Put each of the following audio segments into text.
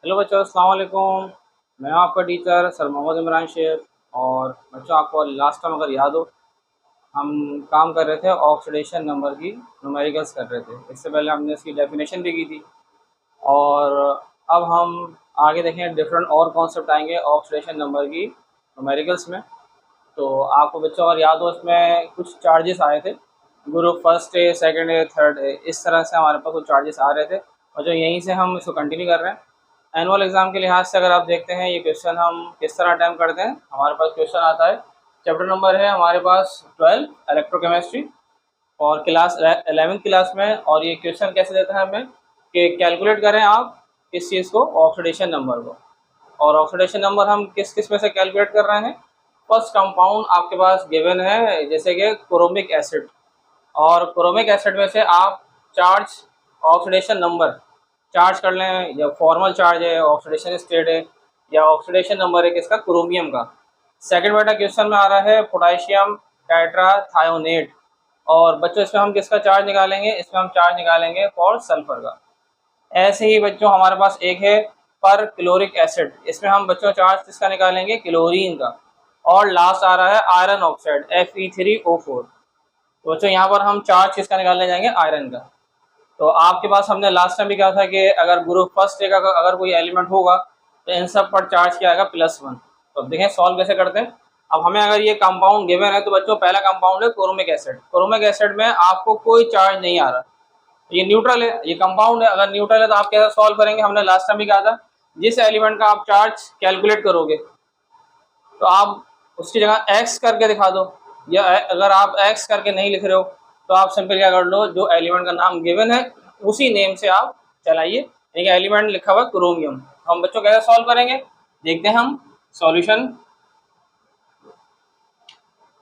Hello बच्चों, अस्सलाम वालेकुम। मैं हूं आपका टीचर सर मोहम्मद इमरान शेख। और बच्चों, आपको लास्ट टाइम अगर याद हो, हम काम कर रहे थे ऑक्सीडेशन नंबर की न्यूमेरिकल्स कर रहे थे। इससे पहले हमने इसकी डेफिनेशन भी की थी। और अब हम आगे देखें, डिफरेंट और कॉन्सेप्ट आएंगे ऑक्सीडेशन नंबर की न्यूमेरिकल्स में। तो आपको बच्चों अगर याद हो, इसमें कुछ चार्जेस आए थे, ग्रुप फर्स्ट है, सेकंड है, थर्ड है, इस तरह से हमारे पास कुछ चार्जेस आ रहे थे। और जो यहीं से हम इसको कंटिन्यू कर रहे हैं। एनुअल एग्ज़ाम के लिहाज से अगर आप देखते हैं ये क्वेश्चन हम किस तरह अटैम्प्ट करते हैं। हमारे पास क्वेश्चन आता है, चैप्टर नंबर है हमारे पास 12 इलेक्ट्रोकेमिस्ट्री और क्लास 11th क्लास में। और ये क्वेश्चन कैसे देता है हमें कि कैलकुलेट करें आप इस चीज़ को, ऑक्सीडेशन नंबर को। और ऑक्सीडेशन नंबर हम किस किस में से कैलकुलेट कर रहे हैं। फर्स्ट कंपाउंड आपके पास गिवन है, जैसे कि क्रोमिक एसिड। और क्रोमिक एसिड में से आप चार्ज, ऑक्सीडेशन नंबर चार्ज कर लें, या फॉर्मल चार्ज है, ऑक्सीडेशन स्टेट है, या ऑक्सीडेशन नंबर है किसका, क्रोमियम का। सेकंड बेटा क्वेश्चन में आ रहा है पोटेशियम टेट्राथायोनेट। और बच्चों इसमें हम किसका चार्ज निकालेंगे, इसमें हम चार्ज निकालेंगे फॉर सल्फर का। ऐसे ही बच्चों हमारे पास एक है पर क्लोरिक एसिड, इसमें हम बच्चों चार्ज किसका निकालेंगे, क्लोरीन का। और लास्ट आ रहा है आयरन ऑक्साइड Fe3O4। तो बच्चों यहाँ पर हम चार्ज किसका निकालने जाएंगे, आयरन का। तो आपके पास हमने लास्ट टाइम भी कहा था कि अगर ग्रुप फर्स्ट का अगर कोई एलिमेंट होगा तो इन सब पर चार्ज क्या आएगा, +1। तो अब देखें सॉल्व कैसे करते हैं। अब हमें अगर ये कंपाउंड गिवन है तो बच्चों पहला कंपाउंड है क्रोमिक एसिड। क्रोमिक एसिड में आपको कोई चार्ज नहीं आ रहा, ये न्यूट्रल है, ये कंपाउंड है। अगर न्यूट्रल है तो आप कैसे सॉल्व करेंगे, हमने लास्ट टाइम भी कहा था जिस एलिमेंट का आप चार्ज कैलकुलेट करोगे तो आप उसकी जगह एक्स करके दिखा दो। या अगर आप एक्स करके नहीं लिख रहे हो तो आप सिंपल क्या कर लो, जो एलिमेंट का नाम गिवन है उसी नेम से आप चलाइए। यानी कि एलिमेंट लिखा हुआ क्रोमियम। हम बच्चों कैसे सॉल्व करेंगे, देखते हैं हम सॉल्यूशन।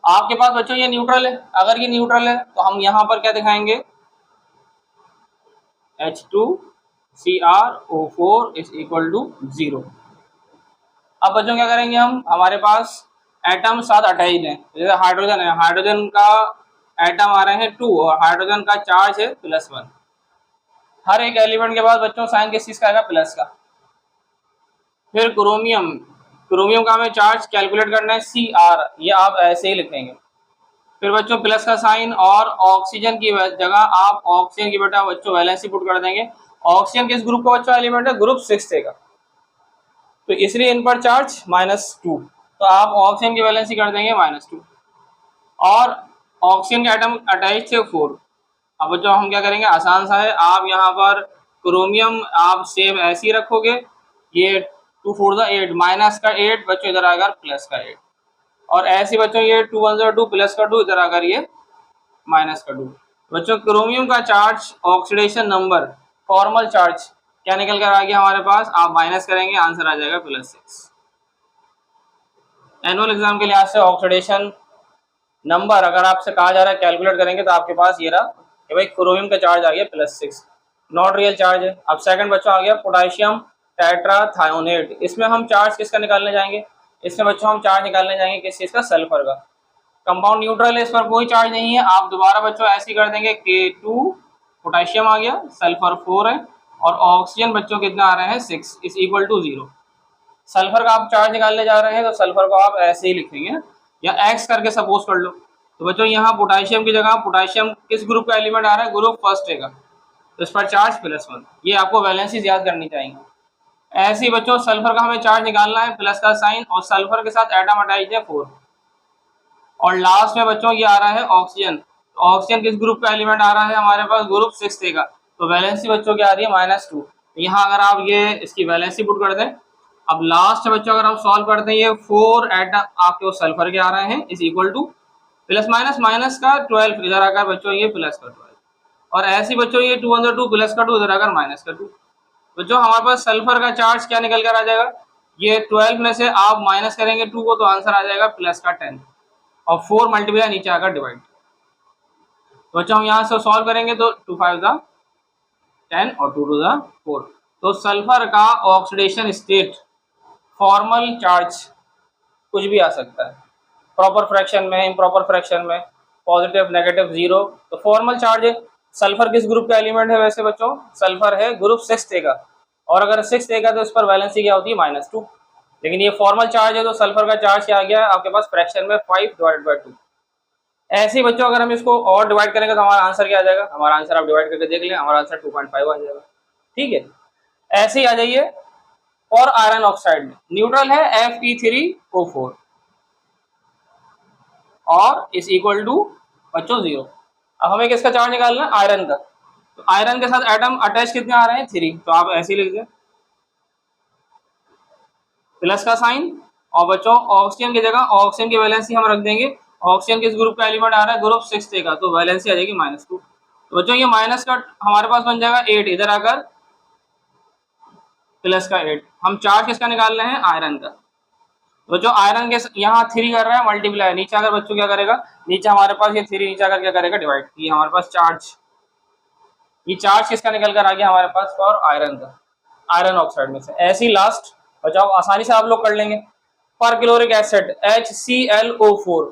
आपके पास बच्चों ये न्यूट्रल है, अगर ये न्यूट्रल है तो हम यहाँ पर क्या दिखाएंगे, H2Cr O4 is equal to 0। अब बच्चों क्या करेंगे, हम हमारे पास एटम साथ अटैच्ड हैं। जैसे हाइड्रोजन है, हाइड्रोजन का एटम आ रहे हैं 2 और हाइड्रोजन का चार्ज है +1। हर एक एलिमेंट के बाद बच्चों साइन किस चीज का आएगा, प्लस का। फिर क्रोमियम, क्रोमियम का हमें चार्ज कैलकुलेट करना है Cr, ये आप ऐसे ही लिखेंगे। फिर बच्चों प्लस का साइन, और ऑक्सीजन की जगह आप ऑक्सीजन की बेटा बच्चों वैलेंसी पुट कर देंगे। ऑक्सीजन किस ग्रुप का बच्चों एलिमेंट है, ग्रुप 6 का। तो इसलिए इन पर चार्ज -2, तो आप ऑक्सीजन की वैलेंसी कर देंगे -2। और ऑक्सीजन के एटम अटैच थे 4। अब बच्चों हम क्या करेंगे, आसान सा है। आप यहाँ पर क्रोमियम आप सेम ऐसे ही रखोगे, ये 2 4 8 -8 बच्चों इधर आएगा +8। और ऐसे बच्चों ये 2 1 2 +2 इधर आकर ये -2। बच्चों क्रोमियम का charge oxidation number formal charge क्या निकल कर आ गया हमारे पास, आप माइनस करेंगे, आंसर आ जाएगा +6। एनुअल एग्जाम के लिहाज से ऑक्सीडेशन नंबर अगर आपसे कहा जा रहा है कैलकुलेट करेंगे तो आपके पास ये रहा कि भाई क्रोमियम का चार्ज आ गया +6, नॉट रियल चार्ज है। अब सेकंड बच्चों आ गया पोटेशियम टेट्राथायोनेट। इसमें हम चार्ज किसका निकालने जाएंगे, इसमें बच्चों हम चार्ज निकालने जाएंगे किस चीज़ का, सल्फर का। कंपाउंड न्यूट्रल है, इस पर कोई चार्ज नहीं है। आप दोबारा बच्चों ऐसे ही कर देंगे, K2 पोटेशियम आ गया, सल्फर 4 है, और ऑक्सीजन बच्चों कितना आ रहे हैं 6 इज इक्वल टू 0। सल्फर का आप चार्ज निकालने जा रहे हैं तो सल्फर को आप ऐसे ही लिखेंगे, या एक्स करके सपोज कर लो। तो बच्चों यहाँ पोटेशियम की जगह, पोटेशियम किस ग्रुप का एलिमेंट आ रहा है, ग्रुप फर्स्ट का, तो इस पर चार्ज +1। ये आपको वैलेंसी याद करनी चाहिए। ऐसे ही बच्चों सल्फर का हमें चार्ज निकालना है, प्लस का साइन, और सल्फर के साथ एटम अटैच है 4। और लास्ट में बच्चों ये आ रहा है ऑक्सीजन। तो ऑक्सीजन किस ग्रुप का एलिमेंट आ रहा है हमारे पास, ग्रुप 6 का। तो वैलेंसी बच्चों क्या आ रही है, -2। यहाँ अगर आप ये इसकी वैलेंसी पुट कर दें, अब लास्ट बच्चों अगर हम सॉल्व करते हैं, ये 4 एटम आपके सल्फर के आ रहे हैं is equal two plus minus minus का 12 इधर आकर बच्चों ये प्लस का 12। और ऐसे बच्चों ये 2 1 2 प्लस का 2 इधर आकर माइनस का 2। बच्चों हमारे पास सल्फर का चार्ज क्या निकल कर आ जाएगा, ये 12 में से आप माइनस करेंगे 2 को तो आंसर आ जाएगा प्लस का 10, और 4 मल्टीप्लाई नीचे आकर डिवाइड। तो बच्चों हम यहाँ से सॉल्व करेंगे तो 2 5 10 और 2 2 4। तो सल्फर का ऑक्सीडेशन स्टेट फॉर्मल चार्ज कुछ भी आ सकता है, प्रॉपर फ्रैक्शन में, इम्प्रॉपर फ्रैक्शन में, पॉजिटिव नेगेटिव 0। तो फॉर्मल चार्ज है। सल्फर किस ग्रुप का एलिमेंट है वैसे बच्चों, सल्फर है ग्रुप 6 का। और अगर 6 देगा तो इस पर वैलेंसी क्या होती है -2। लेकिन ये फॉर्मल चार्ज है तो सल्फर का चार्ज क्या आ गया आपके पास फ्रैक्शन में 5/2। ऐसे ही बच्चों अगर हम इसको और डिवाइड करेंगे तो हमारा आंसर क्या आ जाएगा, हमारा आंसर आप डिवाइड करके देख लें, हमारा आंसर 2.5 आ जाएगा। ठीक है, ऐसे ही आ जाइए और आयरन ऑक्साइड में न्यूट्रल है Fe3O4 और इज इक्वल टू बच्चों 0। अब हमें किसका चार्ज निकालना है, आयरन का। तो आयरन के साथ एटम अटैच कितने आ रहे हैं, 3। तो आप ऐसे ही लिख दें प्लस का साइन, और बच्चों ऑक्सीजन की जगह ऑक्सीजन की वैलेंसी हम रख देंगे। ऑक्सीजन किस ग्रुप का एलिमेंट आ रहा है, ग्रुप 6 का, तो वैलेंसी आ जाएगी -2। तो बच्चों ये माइनस का हमारे पास बन जाएगा 8, इधर आकर प्लस का 8। हम चार्ज किसका निकाल रहे हैं, आयरन का। बच्चों आयरन के यहाँ 3 कर रहा है मल्टीप्लाई, नीचे अगर बच्चों क्या करेगा, नीचे हमारे पास ये 3 नीचे आकर क्या करेगा, डिवाइड। ये हमारे पास चार्ज, ये चार्ज किसका निकल कर आ गया हमारे पास, फॉर आयरन का, आयरन ऑक्साइड में से। ऐसे ही लास्ट बचाओ आसानी से आप लोग कर लेंगे, पर क्लोरिक एसिड HClO4।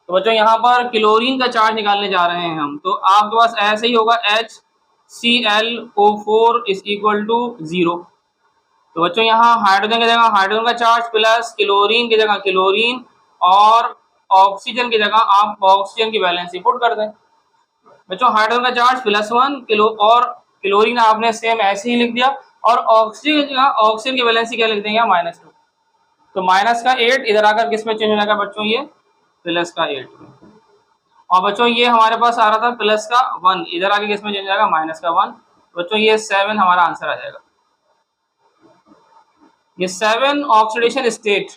तो बच्चों यहाँ पर क्लोरीन का चार्ज निकालने जा रहे हैं हम, तो आपके पास ऐसे ही होगा HClO4 इज इक्वल टू 0। तो बच्चों यहाँ हाइड्रोजन की जगह हाइड्रोजन का चार्ज प्लस क्लोरीन की जगह क्लोरीन, और ऑक्सीजन की जगह आप ऑक्सीजन की वैलेंसी पुट कर दें। बच्चों हाइड्रोजन का चार्ज +1 किलो और क्लोरीन आपने सेम ऐसे ही लिख दिया, और ऑक्सीजन की वैलेंसी क्या लिख देंगे, -2। तो -8 इधर आकर किस में चेंज हो जाएगा बच्चों, ये +8 में। और बच्चों ये हमारे पास आ रहा था +1, इधर आके किस में चेंज हो जाएगा, -1। बच्चों ये 7 हमारा आंसर आ जाएगा। ये 7 ऑक्सीडेशन स्टेट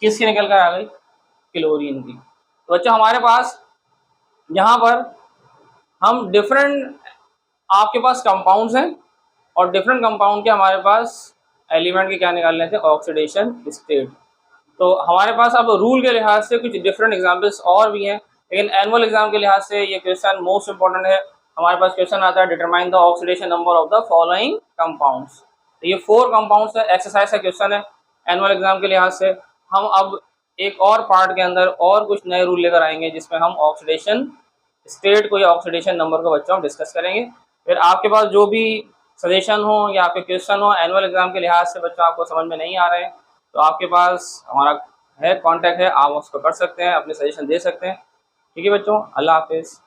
किसकी निकल कर आ गई, क्लोरीन की। तो बच्चों हमारे पास यहाँ पर हम डिफरेंट आपके पास कंपाउंड्स हैं, और डिफरेंट कंपाउंड के हमारे पास एलिमेंट के क्या निकालने थे, ऑक्सीडेशन स्टेट। तो हमारे पास अब रूल के लिहाज से कुछ डिफरेंट एग्जाम्पल्स और भी हैं, लेकिन एनुअल एग्जाम के लिहाज से ये क्वेश्चन मोस्ट इंपॉर्टेंट है। हमारे पास क्वेश्चन आता है determine the oxidation number of the following compounds. तो ये 4 कंपाउंड्स है, एक्सरसाइज का क्वेश्चन है एनुअल एग्जाम के लिहाज से। हम अब एक और पार्ट के अंदर और कुछ नए रूल लेकर आएंगे जिसमें हम ऑक्सीडेशन स्टेट को या ऑक्सीडेशन नंबर को बच्चों हम डिस्कस करेंगे। फिर आपके पास जो भी सजेशन हो या आपके क्वेश्चन हो एनुअल एग्जाम के लिहाज से बच्चों आपको समझ में नहीं आ रहे हैं, तो आपके पास हमारा है कॉन्टैक्ट है, आप उसको कर सकते हैं, अपने सजेशन दे सकते हैं। ठीक है बच्चों, अल्लाह हाफिज़।